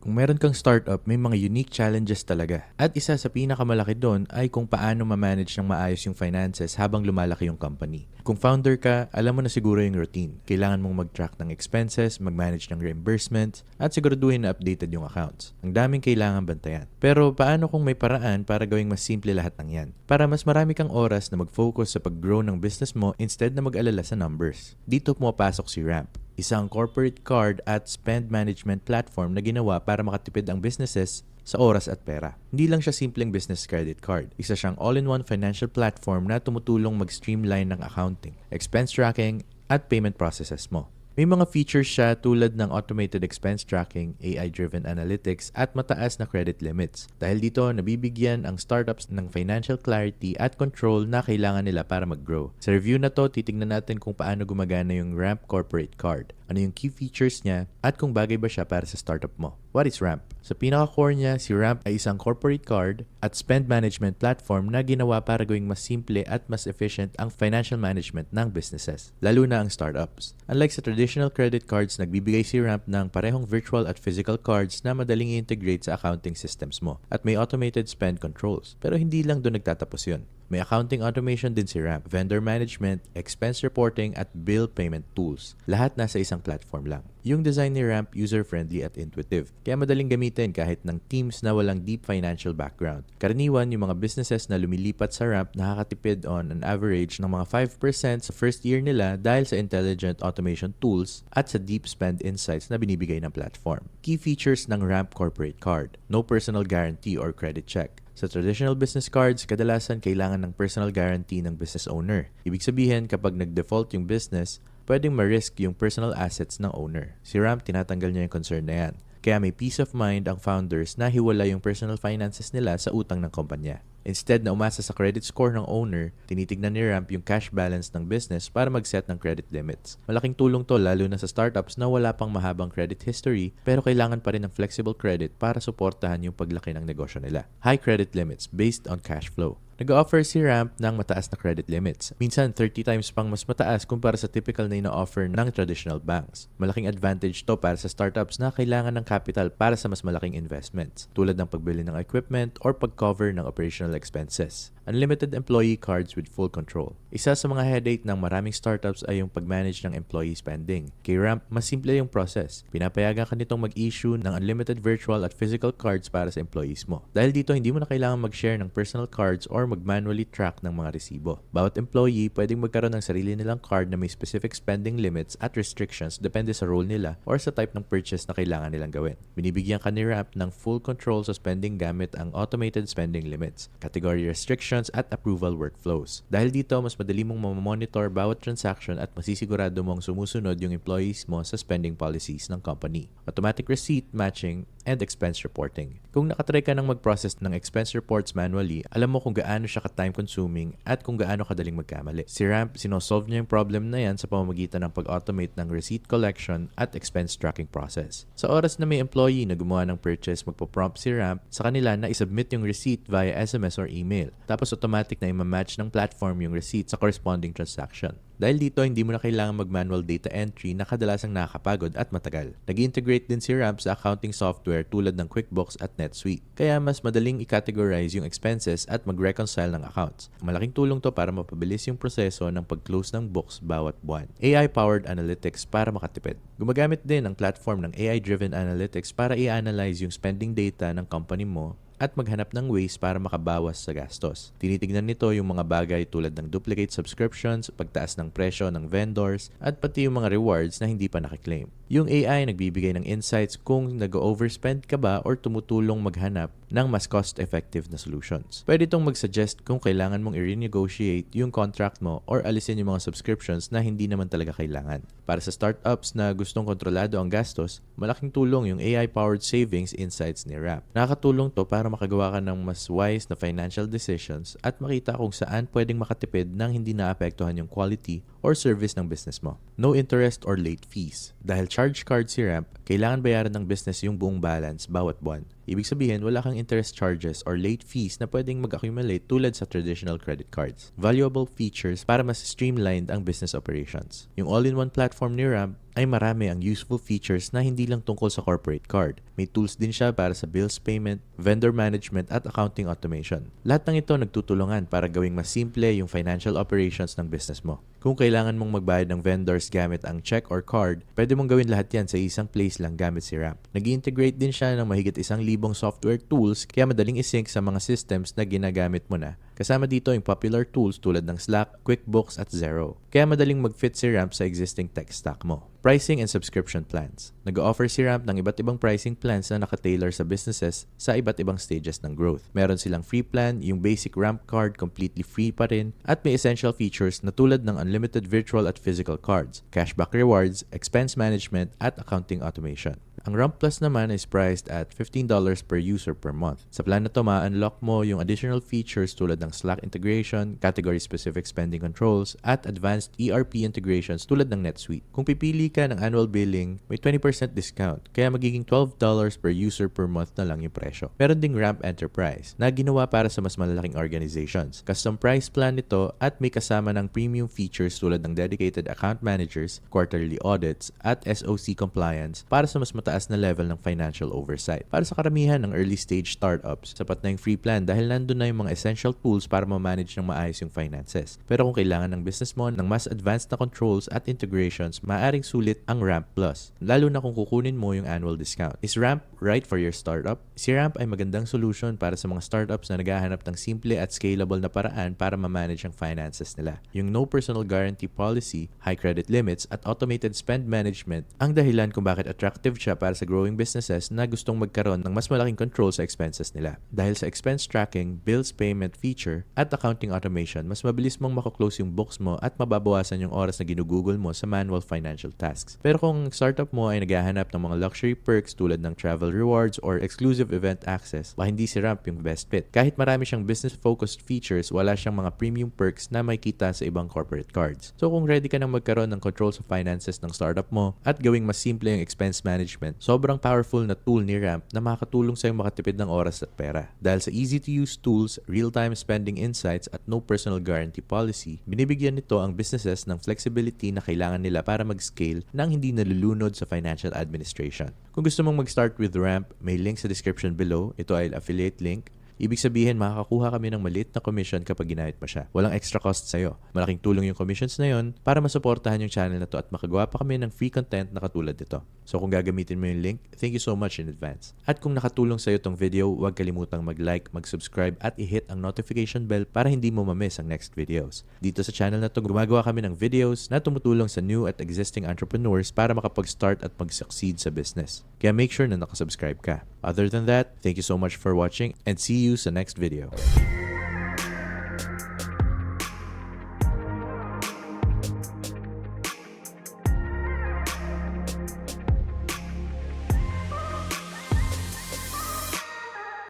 Kung meron kang startup, may mga unique challenges talaga. At isa sa pinakamalaki doon ay kung paano ma-manage ng maayos yung finances habang lumalaki yung company. Kung founder ka, alam mo na siguro yung routine. Kailangan mong mag-track ng expenses, mag-manage ng reimbursements, at siguraduhin na updated yung accounts. Ang daming kailangan bantayan. Pero paano kung may paraan para gawing mas simple lahat ng yan? Para mas marami kang oras na mag-focus sa pag-grow ng business mo instead na mag-alala sa numbers. Dito pumapasok si Ramp, isang corporate card at spend management platform na ginawa para makatipid ang businesses sa oras at pera. Hindi lang siya simpleng business credit card. Isa siyang all-in-one financial platform na tumutulong mag-streamline ng accounting, expense tracking, at payment processes mo. May mga features siya tulad ng automated expense tracking, AI-driven analytics, at mataas na credit limits. Dahil dito, nabibigyan ang startups ng financial clarity at control na kailangan nila para mag-grow. Sa review na to, titignan natin kung paano gumagana yung Ramp Corporate Card, ano yung key features niya, at kung bagay ba siya para sa startup mo. What is Ramp? Sa pinaka-core niya, si Ramp ay isang corporate card at spend management platform na ginawa para gawing mas simple at mas efficient ang financial management ng businesses, lalo na ang startups. Unlike sa traditional credit cards, nagbibigay si Ramp ng parehong virtual at physical cards na madaling i-integrate sa accounting systems mo at may automated spend controls. Pero hindi lang doon nagtatapos yun. May accounting automation din si Ramp, vendor management, expense reporting, at bill payment tools. Lahat nasa isang platform lang. Yung design ni Ramp user-friendly at intuitive, kaya madaling gamitin kahit ng teams na walang deep financial background. Karaniwan, yung mga businesses na lumilipat sa Ramp nakakatipid on an average ng mga 5% sa first year nila dahil sa intelligent automation tools at sa deep spend insights na binibigay ng platform. Key features ng Ramp Corporate Card: no personal guarantee or credit check. Sa traditional business cards, kadalasan kailangan ng personal guarantee ng business owner. Ibig sabihin, kapag nag-default yung business, pwedeng ma-risk yung personal assets ng owner. Si Ramp, tinatanggal niya yung concern na yan. Kaya may peace of mind ang founders na hiwala yung personal finances nila sa utang ng kumpanya. Instead na umasa sa credit score ng owner, tinitignan ni Ramp yung cash balance ng business para mag-set ng credit limits. Malaking tulong to lalo na sa startups na wala pang mahabang credit history pero kailangan pa rin ng flexible credit para suportahan yung paglaki ng negosyo nila. High credit limits based on cash flow. Nag-offer si Ramp ng mataas na credit limits. Minsan 30 times pang mas mataas kumpara sa typical na ina-offer ng traditional banks. Malaking advantage to para sa startups na kailangan ng capital para sa mas malaking investments, tulad ng pagbili ng equipment or pag-cover ng operational expenses. Unlimited employee cards with full control. Isa sa mga headache ng maraming startups ay yung pag-manage ng employee spending. Kay Ramp, mas simple yung process. Pinapayagan ka nitong mag-issue ng unlimited virtual at physical cards para sa employees mo. Dahil dito, hindi mo na kailangan mag-share ng personal cards or mag-manually track ng mga resibo. Bawat employee pwedeng magkaroon ng sarili nilang card na may specific spending limits at restrictions depende sa role nila or sa type ng purchase na kailangan nilang gawin. Binibigyan ka ni Ramp ng full control sa spending gamit ang automated spending limits, category restrictions, at approval workflows. Dahil dito, mas madali mong mamonitor bawat transaction at masisigurado mong sumusunod yung employees mo sa spending policies ng company. Automatic receipt matching and expense reporting. Kung nakatry ka ng mag-process ng expense reports manually, alam mo kung gaano siya ka-time consuming at kung gaano kadaling magkamali. Si Ramp, sinosolve niya yung problem na yan sa pamamagitan ng pag-automate ng receipt collection at expense tracking process. Sa oras na may employee na gumawa ng purchase, magpo-prompt si Ramp sa kanila na isubmit yung receipt via SMS or email. Tapos automatic na i-match ng platform yung receipt sa corresponding transaction. Dahil dito, hindi mo na kailangan mag-manual data entry na kadalasang nakakapagod at matagal. Nag-integrate din si Ramp sa accounting software tulad ng QuickBooks at NetSuite. Kaya mas madaling i-categorize yung expenses at mag-reconcile ng accounts. Malaking tulong to para mapabilis yung proseso ng pag-close ng books bawat buwan. AI-powered analytics para makatipid. Gumagamit din ang platform ng AI-driven analytics para i-analyze yung spending data ng company mo at maghanap ng ways para makabawas sa gastos. Tinitignan nito yung mga bagay tulad ng duplicate subscriptions, pagtaas ng presyo ng vendors, at pati yung mga rewards na hindi pa nakiklaim. Yung AI nagbibigay ng insights kung nag-overspend ka ba or tumutulong maghanap ng mas cost-effective na solutions. Pwede itong mag-suggest kung kailangan mong i-renegotiate yung contract mo or alisin yung mga subscriptions na hindi naman talaga kailangan. Para sa startups na gustong kontrolado ang gastos, malaking tulong yung AI-powered savings insights ni Ramp. Nakakatulong to para makagawa ka ng mas wise na financial decisions at makita kung saan pwedeng makatipid nang hindi naapektuhan yung quality or service ng business mo. No interest or late fees. Dahil charge card si Ramp, kailangan bayaran ng business yung buong balance bawat buwan. Ibig sabihin, wala kang interest charges or late fees na pwedeng mag-accumulate tulad sa traditional credit cards. Valuable features para mas streamlined ang business operations. Yung all-in-one platform ni Ramp, ay marami ang useful features na hindi lang tungkol sa corporate card. May tools din siya para sa bills payment, vendor management at accounting automation. Lahat ng ito nagtutulungan para gawing mas simple yung financial operations ng business mo. Kung kailangan mong magbayad ng vendors gamit ang check or card, pwede mong gawin lahat yan sa isang place lang gamit si Ramp. Nag-integrate din siya ng mahigit 1,000 software tools kaya madaling isync sa mga systems na ginagamit mo na. Kasama dito yung popular tools tulad ng Slack, QuickBooks at Xero. Kaya madaling mag-fit si Ramp sa existing tech stack mo. Pricing and subscription plans. Nag-offer si Ramp ng iba't ibang pricing plans na nakatailor sa businesses sa iba't ibang stages ng growth. Meron silang free plan, yung basic Ramp card completely free pa rin, at may essential features na tulad ng unlimited virtual at physical cards, cashback rewards, expense management, at accounting automation. Ang Ramp Plus naman is priced at $15 per user per month. Sa plan na to, ma-unlock mo yung additional features tulad ng Slack integration, category-specific spending controls, at advanced ERP integrations tulad ng NetSuite. Kung pipili ka ng annual billing, may 20% discount, kaya magiging $12 per user per month na lang yung presyo. Meron ding Ramp Enterprise na ginawa para sa mas malalaking organizations. Custom price plan nito at may kasama ng premium features tulad ng dedicated account managers, quarterly audits, at SOC compliance para sa mas mataas na level ng financial oversight. Para sa karamihan ng early stage startups, sapat na yung free plan dahil nandun na yung mga essential tools para ma-manage ng maayos yung finances. Pero kung kailangan ng business mo ng mas advanced na controls at integrations, maaaring sulit ang Ramp Plus, lalo na kung kukunin mo yung annual discount. Is Ramp right for your startup? Si Ramp ay magandang solution para sa mga startups na naghahanap ng simple at scalable na paraan para ma-manage ang finances nila. Yung no personal guarantee policy, high credit limits, at automated spend management ang dahilan kung bakit attractive siya para sa growing businesses na gustong magkaroon ng mas malaking control sa expenses nila. Dahil sa expense tracking, bills payment feature, at accounting automation, mas mabilis mong makaklose yung books mo at mababawasan yung oras na ginugugol mo sa manual financial tasks. Pero kung startup mo ay naghahanap ng mga luxury perks tulad ng travel rewards or exclusive event access, hindi si Ramp yung best fit. Kahit marami siyang business-focused features, wala siyang mga premium perks na makikita sa ibang corporate cards. So kung ready ka nang magkaroon ng control sa finances ng startup mo at gawing mas simple yung expense management, sobrang powerful na tool ni Ramp na makakatulong sa'yo makatipid ng oras at pera. Dahil sa easy-to-use tools, real-time spending insights at no personal guarantee policy, binibigyan nito ang businesses ng flexibility na kailangan nila para mag-scale nang hindi nalulunod sa financial administration. Kung gusto mong mag-start with Ramp, may link sa description below. Ito ay affiliate link. Ibig sabihin, makakakuha kami ng maliit na commission kapag ginamit mo siya. Walang extra cost sa'yo. Malaking tulong yung commissions na yon para masuportahan yung channel na to at makagawa pa kami ng free content na katulad nito. So kung gagamitin mo yung link, thank you so much in advance. At kung nakatulong sa'yo tong video, huwag kalimutang mag-like, mag-subscribe at i-hit ang notification bell para hindi mo ma-miss ang next videos. Dito sa channel na to, gumagawa kami ng videos na tumutulong sa new at existing entrepreneurs para makapag-start at mag-succeed sa business. Kaya make sure na nakasubscribe ka. Other than that, thank you so much for watching and see you sa next video.